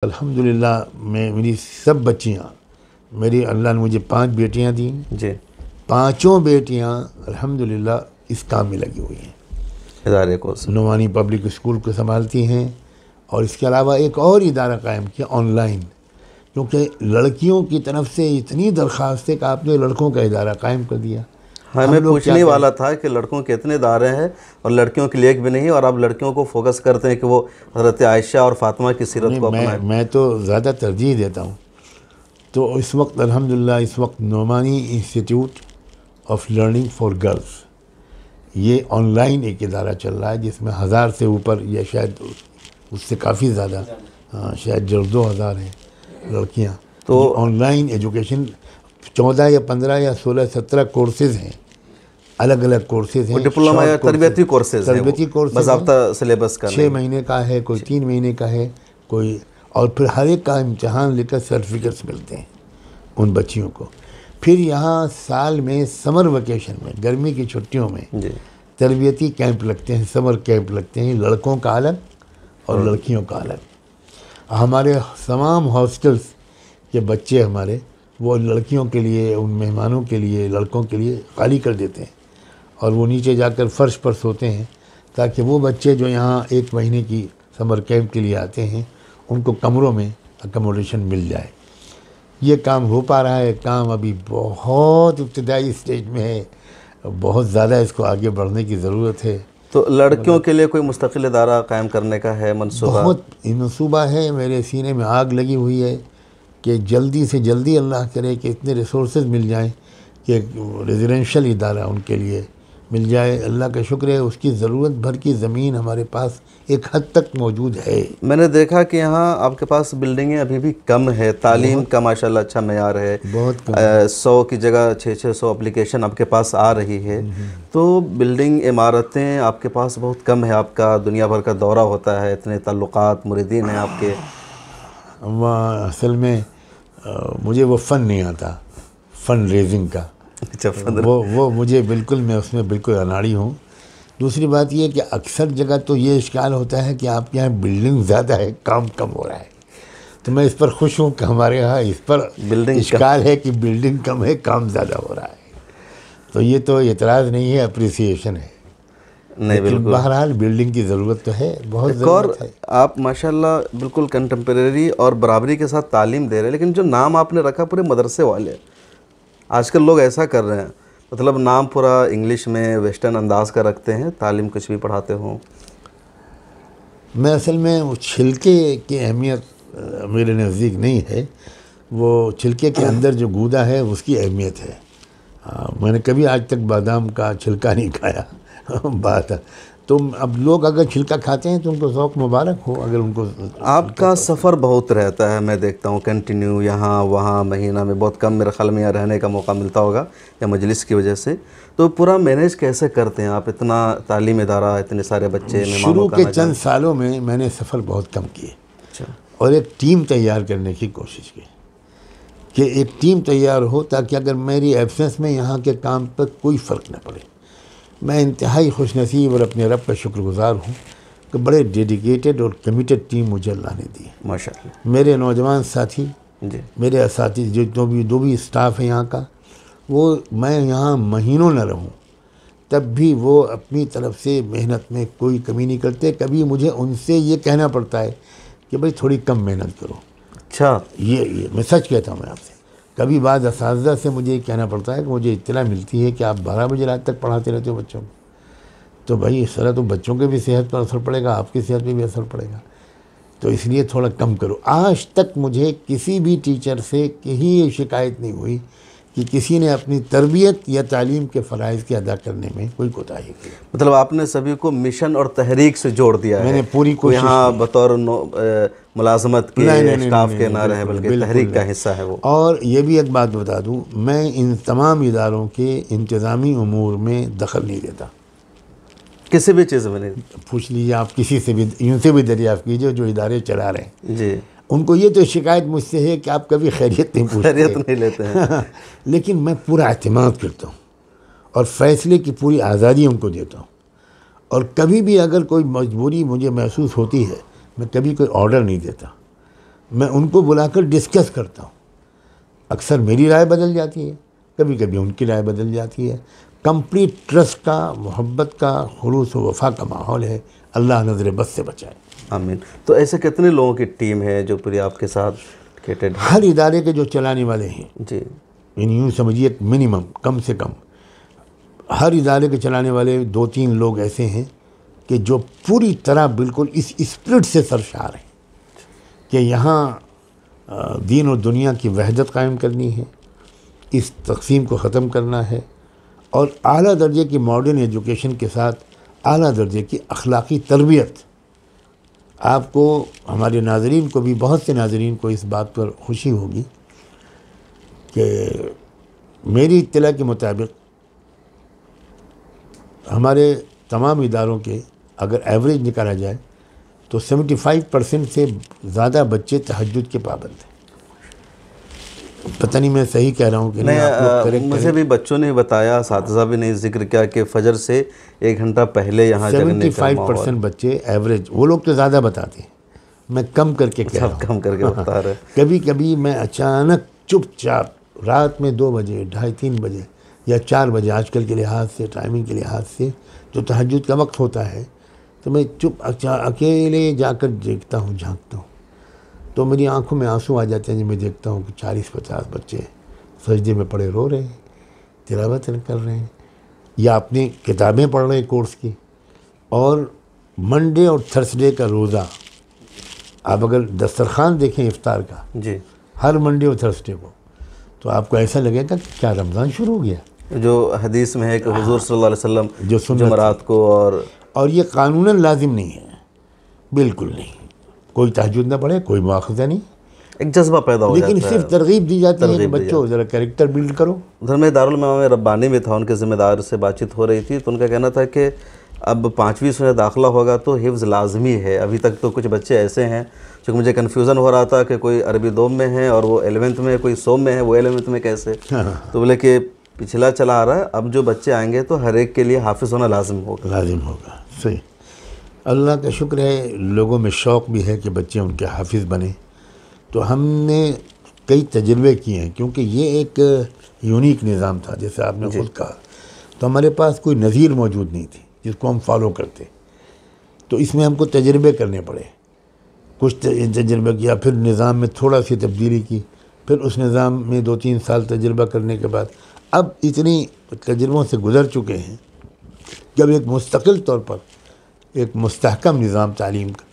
الحمدللہ میری سب بچیاں، میری اللہ نے مجھے 5 بیٹیاں دیں جی، 5 بیٹیاں الحمدللہ اس کام میں لگی ہوئی ہیں، ادارے کو نعمانی پبلک اسکول کو سنبھالتی ہیں، اور اس کے علاوہ ایک اور ادارہ قائم کیا آن لائن، کیونکہ لڑکیوں کی طرف سے اتنی درخواست ہے کہ آپ نے لڑکوں کا ادارہ قائم کر دیا۔ ہاں، میں پوچھنے والا تھا کہ لڑکوں کے اتنے ادارے ہیں اور لڑکیوں کے لیے ایک بھی نہیں، اور آپ لڑکیوں کو فوکس کرتے ہیں کہ وہ حضرت عائشہ اور فاطمہ کی سیرت کو اپنائیں۔ میں تو زیادہ ترجیح دیتا ہوں۔ تو اس وقت الحمدللہ اس وقت Nomani institute of learning for girls, یہ آن لائن ایک ادارہ چل رہا ہے جس میں 1000 سے اوپر یا شاید اس سے کافی زیادہ، شاید 2000 ہیں لڑکیاں۔ تو آن لائن ایجوکیشن 14 یا 15 یا 16 17 کورسز ہیں، الگ الگ کورسز ہیں، ڈپلوما یا تربیتی کورسز ہیں، تربیتی کورسز باضابطہ سلیبس کا 6 مہینے کا ہے، کوئی 3 مہینے کا ہے، کوئی، اور پھر ہر ایک کا امتحان لے کر سرٹیفکیٹس ملتے ہیں ان بچیوں کو۔ پھر یہاں سال میں سمر ویکیشن میں، گرمی کی چھٹیوں میں جی، تربیتی کیمپ لگتے ہیں، سمر کیمپ لگتے ہیں، لڑکوں کا الگ اور لڑکیوں کا الگ۔ ہمارے تمام ہاسٹلس کے بچے ہمارے وہ لڑکیوں کے لیے، ان مہمانوں کے لیے، لڑکوں کے لیے خالی کر دیتے ہیں، اور وہ نیچے جا کر فرش پر سوتے ہیں، تاکہ وہ بچے جو یہاں 1 مہینے کی سمر کیمپ کے لیے آتے ہیں ان کو کمروں میں اکموڈیشن مل جائے۔ یہ کام ہو پا رہا ہے، کام ابھی بہت ابتدائی اسٹیج میں ہے، بہت زیادہ اس کو آگے بڑھنے کی ضرورت ہے۔ تو لڑکیوں کے لیے کوئی مستقل ادارہ قائم کرنے کا ہے منصوبہ؟ بہت منصوبہ ہے، میرے سینے میں آگ لگی ہوئی ہے کہ جلدی سے جلدی اللہ کرے کہ اتنے ریسورسز مل جائیں کہ ایک ریزیڈینشل ادارہ ان کے لیے مل جائے۔ اللہ کا شکر ہے، اس کی ضرورت بھر کی زمین ہمارے پاس ایک حد تک موجود ہے۔ میں نے دیکھا کہ یہاں آپ کے پاس بلڈنگیں ابھی بھی کم ہے، تعلیم کا ماشاءاللہ اچھا معیار ہے، بہت کم، 100 کی جگہ 600 اپلیکیشن آپ کے پاس آ رہی ہے، تو بلڈنگ عمارتیں آپ کے پاس بہت کم ہے، آپ کا دنیا بھر کا دورہ ہوتا ہے، اتنے تعلقات مریدین ہیں آپ کے۔ اصل میں مجھے وہ فن نہیں آتا، فن ریزنگ کا، وہ مجھے بالکل، میں اس میں بالکل اناڑی ہوں۔ دوسری بات یہ کہ اکثر جگہ تو یہ اشکال ہوتا ہے کہ آپ کے یہاں بلڈنگ زیادہ ہے، کام کم ہو رہا ہے، تو میں اس پر خوش ہوں کہ ہمارے یہاں اس پر اشکال ہے کہ بلڈنگ کم ہے، کام زیادہ ہو رہا ہے، تو یہ تو اعتراض نہیں ہے، اپریسیشن ہے۔ نہیں، بالکل، بہرحال بلڈنگ کی ضرورت تو ہے، بہت ایک اور ضرورت ہے۔ آپ ماشاءاللہ بالکل کنٹمپریری اور برابری کے ساتھ تعلیم دے رہے ہیں، لیکن جو نام آپ نے رکھا پورے مدرسے والے، آج کل لوگ ایسا کر رہے ہیں، مطلب نام پورا انگلش میں ویسٹرن انداز کا رکھتے ہیں، تعلیم کچھ بھی پڑھاتے ہوں۔ میں اصل میں وہ چھلکے کی اہمیت میرے نزدیک نہیں ہے، وہ چھلکے کے اندر جو گودا ہے اس کی اہمیت ہے۔ میں نے کبھی آج تک بادام کا چھلکا نہیں کھایا، بات ہے تو اب لوگ اگر چھلکا کھاتے ہیں تو ان کو ذوق مبارک ہو، اگر ان کو۔ آپ کا سفر بہت رہتا ہے، میں دیکھتا ہوں کنٹینیو، یہاں وہاں، مہینہ میں بہت کم میرے خیال میں یہاں رہنے کا موقع ملتا ہوگا یا مجلس کی وجہ سے، تو پورا مینیج کیسے کرتے ہیں آپ؟ اتنا تعلیم ادارہ، اتنے سارے بچے، شروع کے چند سالوں میں نے سفر بہت کم کیے، اور ایک ٹیم تیار کرنے کی کوشش کی کہ ایک ٹیم تیار ہو تاکہ اگر میری ایبسنس میں یہاں کے کام پر کوئی فرق نہ پڑے۔ میں انتہائی خوش نصیب اور اپنے رب کا شکر گزار ہوں کہ بڑے ڈیڈیکیٹڈ اور کمیٹڈ ٹیم مجھے اللہ نے دی۔ ماشاءاللہ، میرے نوجوان ساتھی، جی، میرے اساتذہ، جو بھی اسٹاف ہے یہاں کا، وہ میں یہاں مہینوں نہ رہوں تب بھی وہ اپنی طرف سے محنت میں کوئی کمی نہیں کرتے۔ کبھی مجھے ان سے یہ کہنا پڑتا ہے کہ بھائی تھوڑی کم محنت کرو۔ اچھا، یہ میں سچ کہتا ہوں میں آپ سے۔ کبھی بعض اساتذہ سے مجھے یہ کہنا پڑتا ہے کہ مجھے اطلاع ملتی ہے کہ آپ 12 بجے رات تک پڑھاتے رہتے ہو بچوں کو، تو بھائی اس طرح تو بچوں کے بھی صحت پر اثر پڑے گا، آپ کی صحت پہ بھی اثر پڑے گا، تو اس لیے تھوڑا کم کرو۔ آج تک مجھے کسی بھی ٹیچر سے کہیں یہ شکایت نہیں ہوئی کہ کسی نے اپنی تربیت یا تعلیم کے فرائض کے ادا کرنے میں کوئی کوتاہی کی۔ مطلب آپ نے سبھی کو مشن اور تحریک سے جوڑ دیا ہے، میں نے پوری کوشش یہاں بطور ملازمت کے اسٹاف کے نہ رہے بلکہ تحریک کا حصہ ہے وہ۔ اور یہ بھی ایک بات بتا دوں، میں ان تمام اداروں کے انتظامی امور میں دخل نہیں دیتا، کسی بھی چیز میں نہیں۔ پوچھ لیجیے آپ کسی سے بھی، ان سے بھی دریافت کیجیے جو ادارے چلا رہے ہیں، جی، ان کو یہ تو شکایت مجھ سے ہے کہ آپ کبھی خیریت نہیں پوچھتے، خیریت نہیں لیتے ہیں، لیکن میں پورا اعتماد کرتا ہوں اور فیصلے کی پوری آزادی ان کو دیتا ہوں، اور کبھی بھی اگر کوئی مجبوری مجھے محسوس ہوتی ہے میں کبھی کوئی آرڈر نہیں دیتا، میں ان کو بلا کر ڈسکس کرتا ہوں. اکثر میری رائے بدل جاتی ہے, کبھی کبھی ان کی رائے بدل جاتی ہے. کمپلیٹ ٹرسٹ کا, محبت کا, خلوص و وفا کا ماحول ہے. اللہ نظر بد سے بچائے. آمین. تو ایسے کتنے لوگوں کی ٹیم ہے جو پوری آپ کے ساتھ ڈیڈیکیٹڈ ہے؟ ہر ادارے کے جو چلانے والے ہیں, جی یعنی یوں سمجھیے منیمم, کم سے کم ہر ادارے کے چلانے والے 2-3 لوگ ایسے ہیں کہ جو پوری طرح بالکل اس اسپرٹ سے سرشار ہیں کہ یہاں دین اور دنیا کی وحدت قائم کرنی ہے, اس تقسیم کو ختم کرنا ہے, اور اعلیٰ درجے کی ماڈرن ایجوکیشن کے ساتھ اعلیٰ درجے کی اخلاقی تربیت. آپ کو, ہمارے ناظرین کو بھی, بہت سے ناظرین کو اس بات پر خوشی ہوگی کہ میری اطلاع کے مطابق ہمارے تمام اداروں کے اگر ایوریج نکالا جائے تو 75% سے زیادہ بچے تہجد کے پابند ہیں. پتہ نہیں میں صحیح کہہ رہا ہوں کہ نہیں, آپ لوگ کریکٹ مجھے بھی بچوں نے بتایا, اساتذہ بھی نے ذکر کیا کہ فجر سے 1 گھنٹہ پہلے یہاں جگنے کا 75% بچے ایوریج, وہ لوگ تو زیادہ بتاتے ہیں, میں کم کر کے کہہ رہا ہوں. کم کر کے بتا رہے. کبھی کبھی میں اچانک چپ چاپ رات میں 2 بجے, 2:30-3 بجے یا 4 بجے, آج کل کے لحاظ سے, ٹائمنگ کے لحاظ سے جو تہجد کا وقت ہوتا ہے, تو میں چپ اکیلے جا کر دیکھتا ہوں, جھانکتا ہوں, تو میری آنکھوں میں آنسو آ جاتے ہیں جب میں دیکھتا ہوں کہ 40-50 بچے سجدے میں پڑے رو رہے ہیں, تلاوت کر رہے ہیں, یا اپنی کتابیں پڑھ رہے ہیں کورس کی. اور منڈے اور تھرسڈے کا روزہ, آپ اگر دسترخوان دیکھیں افطار کا, جی ہر منڈے اور تھرسڈے کو, تو آپ کو ایسا لگے گا کہ کیا رمضان شروع ہو گیا. جو حدیث میں ہے کہ حضور صلی اللہ علیہ وسلم جو سنت جمعرات کو, اور یہ قانوناً لازم نہیں ہے, بالکل نہیں, کوئی تہجد نہ پڑھے کوئی مواخذہ نہیں, ایک جذبہ پیدا ہو جاتا ہے. لیکن صرف ترغیب دی جاتی ہے کہ بچوں ذرا کریکٹر بلڈ کرو. ادھر میں دارالمعلوم ربانی میں تھا, ان کے ذمہ دار سے بات چیت ہو رہی تھی, تو ان کا کہنا تھا کہ اب 5ویں سے داخلہ ہوگا تو حفظ لازمی ہے. ابھی تک تو کچھ بچے ایسے ہیں, چونکہ مجھے کنفیوژن ہو رہا تھا کہ کوئی عربی دوم میں ہے اور وہ 11ویں میں, کوئی سوم میں ہے, وہ 11ویں میں کیسے. تو بولے کہ پچھلا چلا آ رہا ہے, اب جو بچے آئیں گے تو ہر ایک کے لیے حافظ ہونا لازم ہوگا. لازم ہوگا, صحیح. اللہ کا شکر ہے, لوگوں میں شوق بھی ہے کہ بچے ان کے حافظ بنیں. تو ہم نے کئی تجربے کیے ہیں, کیونکہ یہ ایک یونیک نظام تھا جیسے آپ نے خود کہا. تو ہمارے پاس کوئی نظیر موجود نہیں تھی جس کو ہم فالو کرتے, تو اس میں ہم کو تجربے کرنے پڑے. کچھ تجربہ کیا, پھر نظام میں تھوڑا سی تبدیلی کی, پھر اس نظام میں 2-3 سال تجربہ کرنے کے بعد اب اتنی تجربوں سے گزر چکے ہیں کہ اب ایک مستقل طور پر ایک مستحکم نظام تعلیم کا